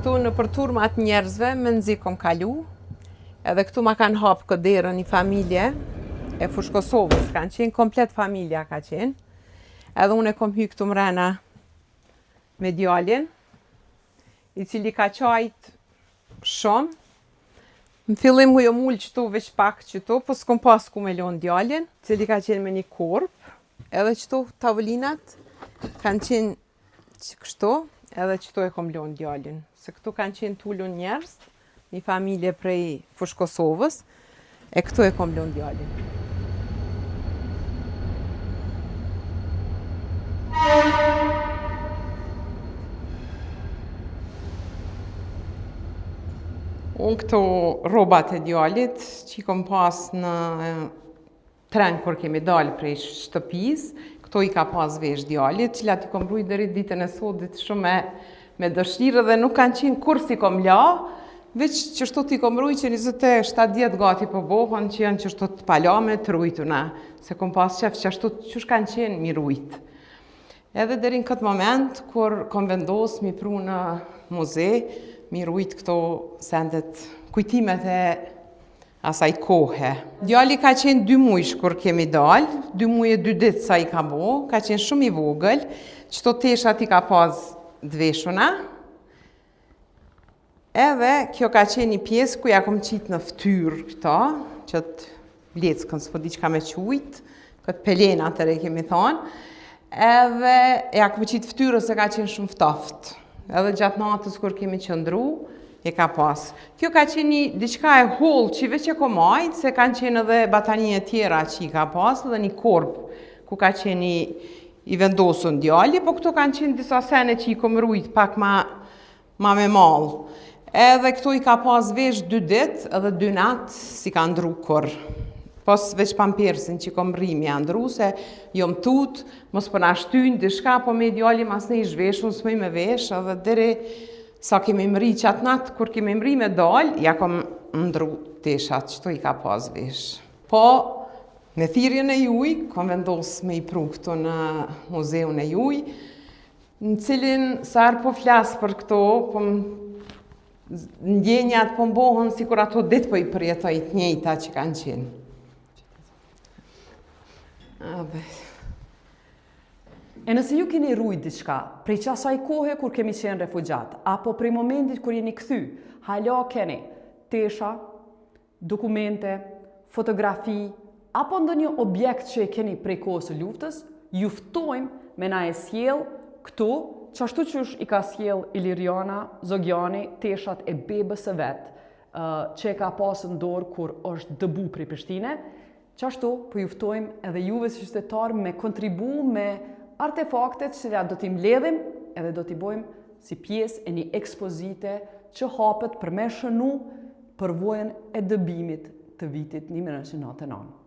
Këtu në për turmat njerëzve me nëzi kom kalu, edhe këtu ma kanë hapë këtë derën një familje e fush Kosovës, kanë qenë komplet familja ka qenë, edhe unë e kom hy këtu mrena me djalin, i cili ka qajt shumë. Në fillim ku jo mullë qëtu veç pak qëtu, po s'kom pas ku me lonë djalin, cili ka qenë me një korp, edhe qëtu tavolinat kanë qenë kështu, edhe qëtu e kom lonë djalin. Se këtu kanë qenë tullun njerëz, një familje prej fush Kosovës, e këtu e kom lonë djalin. Unë këto robat e djalit që i kom pas në tren kur kemi dalë prej shtëpis, këto i ka pas vesh djalit, cilat i kom rujt deri ditën e sotit shumë me dëshirë dhe nuk kanë qenë kur si kom la, veç që shtu t'i kom rujt që 27 gati po bohën që janë që shtu t'palame të rujtuna, se kom pas qef që shtu qësh kanë qenë mi rujt. Edhe deri në këtë moment, kur kom vendos mi pru në muze, mi rujt këto sendet kujtimet e asaj kohe. Djali ka qenë 2 mujsh kur kemi dalë, 2 muj e 2 ditë sa i ka bo, ka qenë shumë i vogël, qëto teshat i ka pas dveshuna, edhe kjo ka qenë një pjesë ku ja kom qitë në ftyrë këta, qëtë bleckën, s'po di qka me qujtë, këtë pelena të re kemi thonë, edhe ja kom qitë ftyrë se ka qenë shumë ftoftë. Edhe gjatë natës kur kemi qëndru, e ka pas. Kjo ka qenë një diçka e hollë që veç e ko majtë, se kanë qenë edhe batanije tjera që i ka pas, edhe një korp ku ka qenë i vendosën djali, po këto kanë qenë disa sene që i kom rujt pak ma me malë. Edhe këto i ka pas vesh 2 ditë edhe 2 natë si ka ndru kur. Pos veç pampersin që kom rrimi a ndru, se jom tut, mos përna shtynë, dishka, po me djali mas ne i zhveshun, s'mëj me vesh, edhe deri sa kemi mri qatë natë, kur kemi mri me dal, ja kom ndru teshat, qëto i ka pas vesh. Po, me thirrjen e juj, kom vendos me i pru këtu në muzeun e juj, në cilin sarë po flasë për këto, po ndjenjat po mbohën si kur ato ditë po i përjetoj të njëjta që kanë qenë. E nëse ju keni rujt diçka, prej qasaj kohe kur kemi qenë refugjat, apo prej momentit kur jeni kthy, hala keni tesha, dokumente, fotografi, apo ndonjë objekt që e keni prej kohës së luftës, ju ftojmë me na e sjell këtu, qashtu qysh i ka sjell Iliriana Zogjani teshat e bebës së vet, që e ka pasë në dorë kur është dëbu prej Prishtine. Qashtu, po juftojmë edhe juve si qytetarë me kontribu me artefaktet që do t'i mbledhim edhe do t'i bojmë si pjesë e një ekspozite që hapet për me shënu përvojën e dëbimit të vitit 1999.